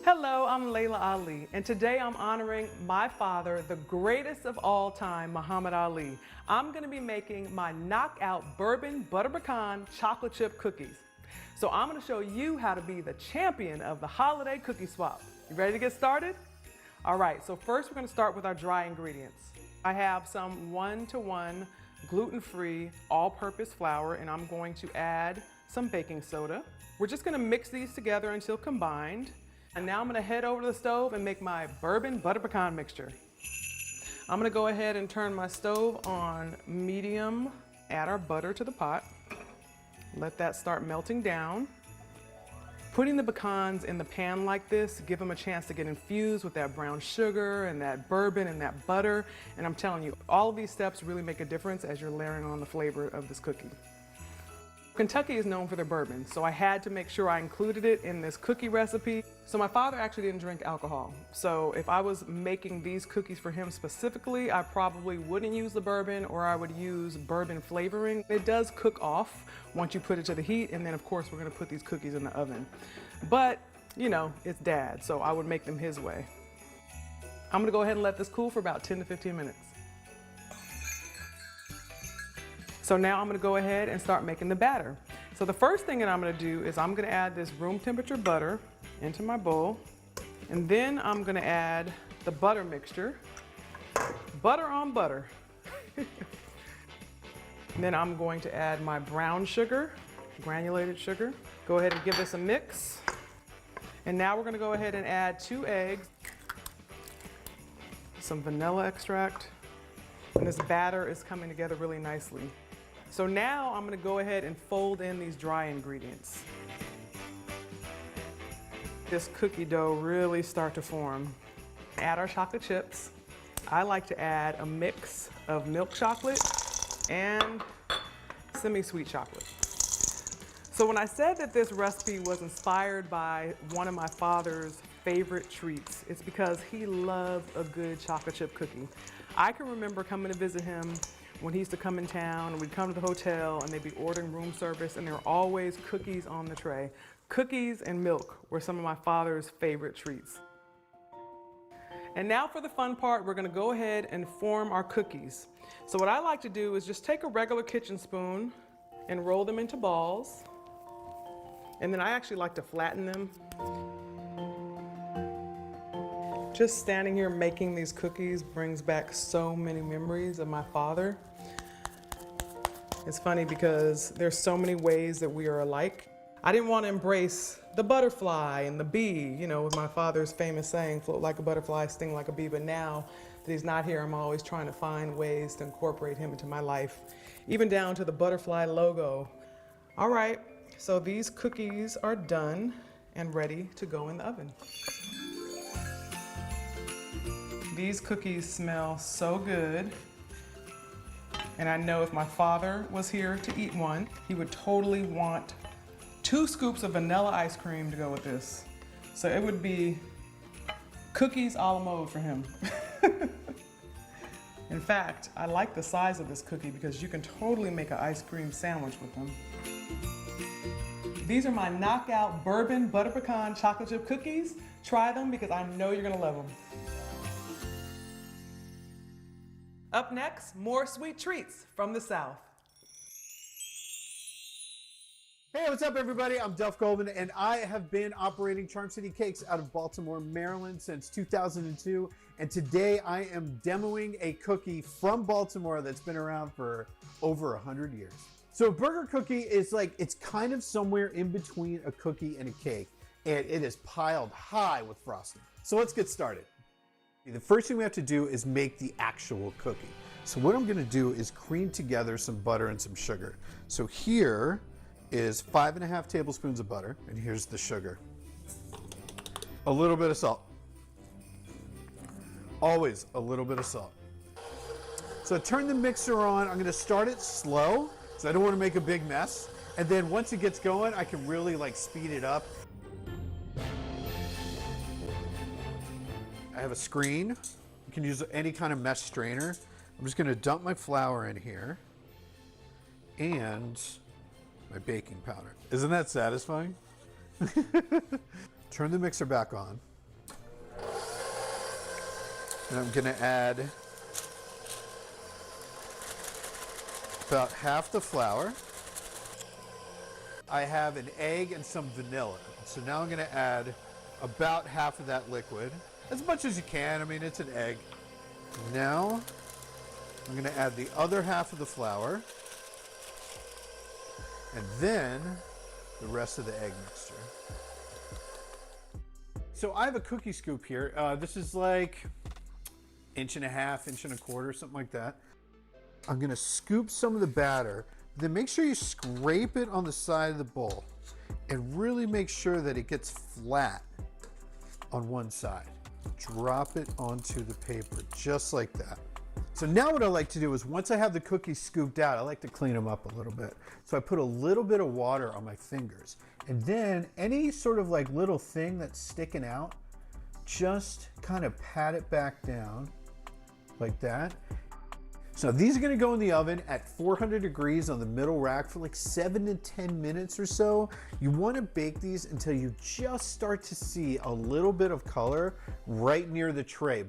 Hello, I'm Layla Ali, and today I'm honoring my father, the greatest of all time, Muhammad Ali. I'm gonna be making my knockout bourbon butter pecan chocolate chip cookies. So I'm gonna show you how to be the champion of the holiday cookie swap. You ready to get started? All right, so first we're gonna start with our dry ingredients. I have some 1-to-1 gluten-free all-purpose flour, and I'm going to add some baking soda. We're just gonna mix these together until combined. And now I'm gonna head over to the stove and make my bourbon butter pecan mixture. I'm gonna go ahead and turn my stove on medium, add our butter to the pot, let that start melting down. Putting the pecans in the pan like this, give them a chance to get infused with that brown sugar and that bourbon and that butter. And I'm telling you, all of these steps really make a difference as you're layering on the flavor of this cookie. Kentucky is known for their bourbon, so I had to make sure I included it in this cookie recipe. So my father actually didn't drink alcohol. So if I was making these cookies for him specifically, I probably wouldn't use the bourbon, or I would use bourbon flavoring. It does cook off once you put it to the heat, and then of course we're gonna put these cookies in the oven. But, you know, it's Dad, so I would make them his way. I'm gonna go ahead and let this cool for about 10 to 15 minutes. So now I'm gonna go ahead and start making the batter. So the first thing that I'm gonna do is I'm gonna add this room temperature butter into my bowl. And then I'm gonna add the butter mixture. Butter on butter. And then I'm going to add my brown sugar, granulated sugar. Go ahead and give this a mix. And now we're gonna go ahead and add 2 eggs, some vanilla extract, and this batter is coming together really nicely. So now I'm gonna go ahead and fold in these dry ingredients. This cookie dough really start to form. Add our chocolate chips. I like to add a mix of milk chocolate and semi-sweet chocolate. So when I said that this recipe was inspired by one of my father's favorite treats, it's because he loved a good chocolate chip cookie. I can remember coming to visit him when he used to come in town, and we'd come to the hotel and they'd be ordering room service, and there were always cookies on the tray. Cookies and milk were some of my father's favorite treats. And now for the fun part, we're gonna go ahead and form our cookies. So what I like to do is just take a regular kitchen spoon and roll them into balls. And then I actually like to flatten them. Just standing here making these cookies brings back so many memories of my father. It's funny because there's so many ways that we are alike. I didn't want to embrace the butterfly and the bee, you know, with my father's famous saying, float like a butterfly, sting like a bee. But now that he's not here, I'm always trying to find ways to incorporate him into my life, even down to the butterfly logo. All right, so these cookies are done and ready to go in the oven. These cookies smell so good. And I know if my father was here to eat one, he would totally want 2 scoops of vanilla ice cream to go with this. So it would be cookies a la mode for him. In fact, I like the size of this cookie because you can totally make an ice cream sandwich with them. These are my knockout bourbon butter pecan chocolate chip cookies. Try them because I know you're gonna love them. Up next, more sweet treats from the South. Hey, what's up everybody? I'm Duff Goldman, and I have been operating Charm City Cakes out of Baltimore, Maryland since 2002. And today I am demoing a cookie from Baltimore that's been around for over 100 years. So a burger cookie is like, it's kind of somewhere in between a cookie and a cake, and it is piled high with frosting. So let's get started. The first thing we have to do is make the actual cookie. So what I'm gonna do is cream together some butter and some sugar. So here is 5.5 tablespoons of butter, and here's the sugar. A little bit of salt. Always a little bit of salt. So turn the mixer on. I'm gonna start it slow, so I don't wanna make a big mess. And then once it gets going, I can really like speed it up. I have a screen. You can use any kind of mesh strainer. I'm just gonna dump my flour in here and my baking powder. Isn't that satisfying? Turn the mixer back on. And I'm gonna add about half the flour. I have an egg and some vanilla. So now I'm gonna add about half of that liquid. As much as you can, I mean, it's an egg. Now, I'm gonna add the other half of the flour. And then, the rest of the egg mixture. So I have a cookie scoop here. This is like 1.5 inches, 1.25 inches, something like that. I'm gonna scoop some of the batter, then make sure you scrape it on the side of the bowl and really make sure that it gets flat on one side. Drop it onto the paper, just like that. So now what I like to do is once I have the cookies scooped out, I like to clean them up a little bit. So I put a little bit of water on my fingers, and then any sort of like little thing that's sticking out, just kind of pat it back down like that. So these are gonna go in the oven at 400 degrees on the middle rack for like 7 to 10 minutes or so. You wanna bake these until you just start to see a little bit of color right near the tray.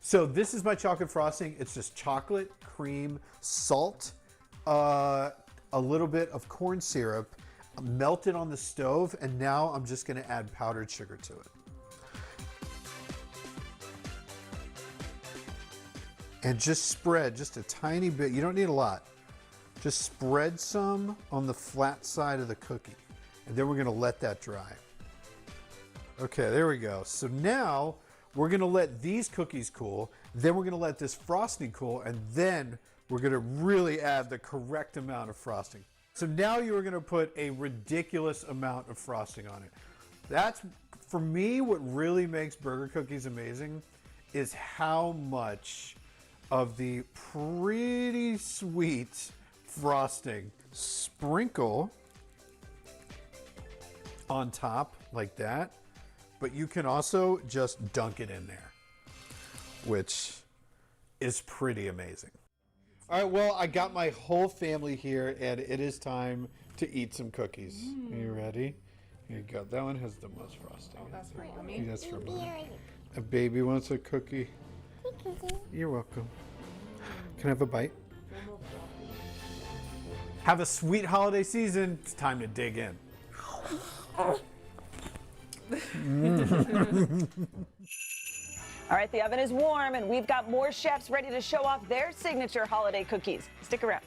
So this is my chocolate frosting. It's just chocolate, cream, salt, a little bit of corn syrup, melted on the stove, and now I'm just gonna add powdered sugar to it. And just spread just a tiny bit. You don't need a lot. Just spread some on the flat side of the cookie. And then we're gonna let that dry. Okay, there we go. So now we're gonna let these cookies cool. Then we're gonna let this frosting cool. And then we're gonna really add the correct amount of frosting. So now you're gonna put a ridiculous amount of frosting on it. That's, for me, what really makes burger cookies amazing is how much of the pretty sweet frosting. Sprinkle on top like that, but you can also just dunk it in there, which is pretty amazing. All right, well, I got my whole family here, and it is time to eat some cookies. Are you ready? Here you go. That one has the most frosting. Oh, that's for mommy. That's for mommy. A baby wants a cookie. You're welcome. Can I have a bite? Have a sweet holiday season. It's time to dig in. All right, the oven is warm, and we've got more chefs ready to show off their signature holiday cookies. Stick around.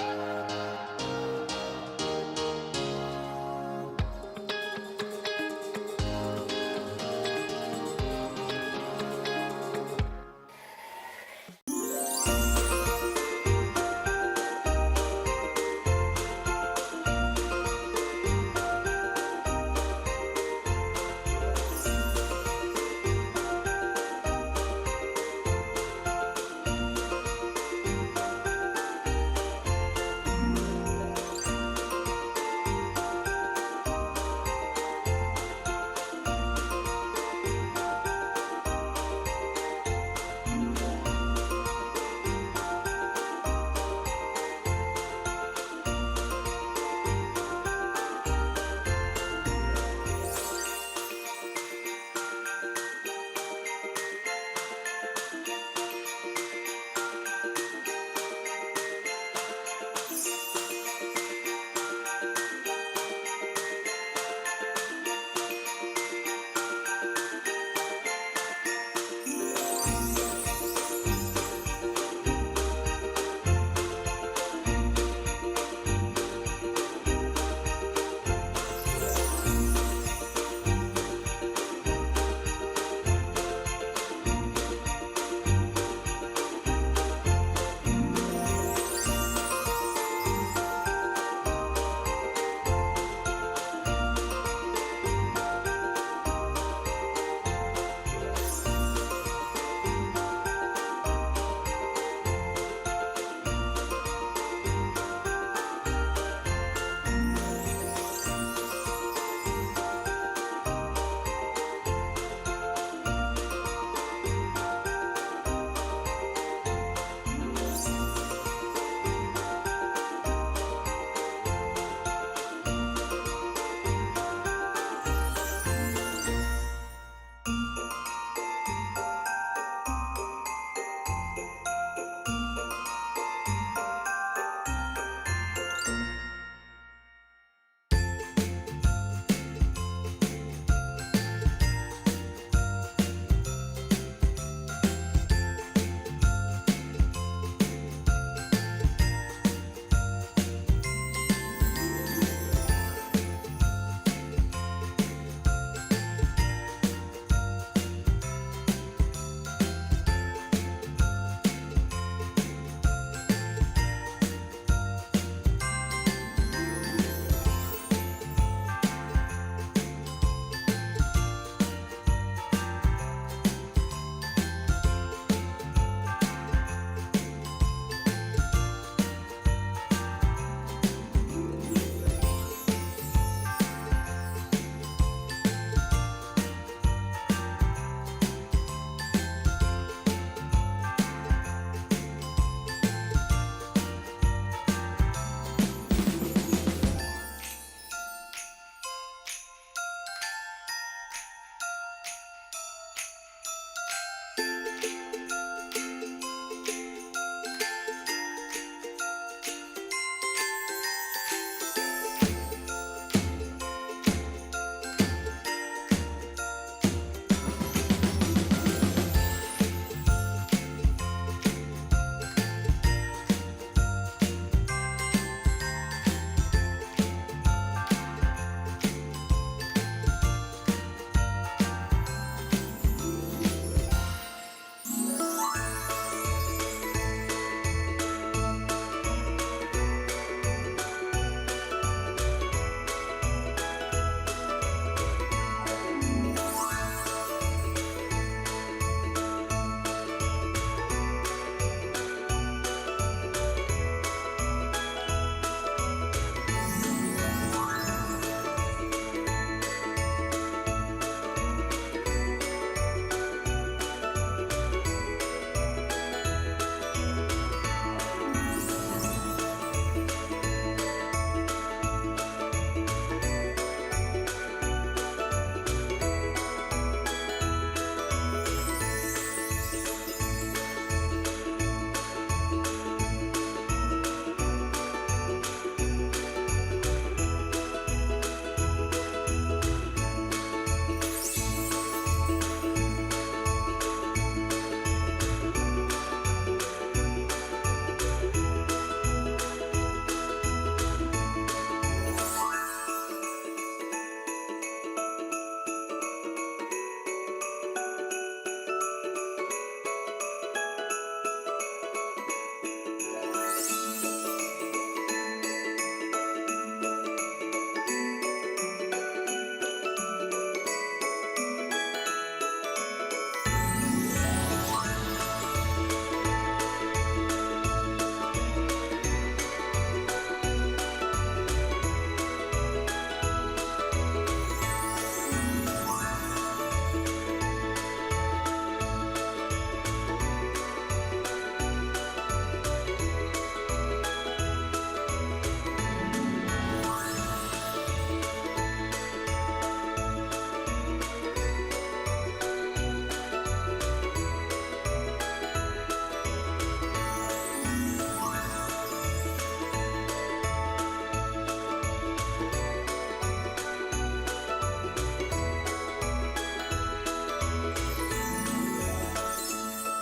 Bye.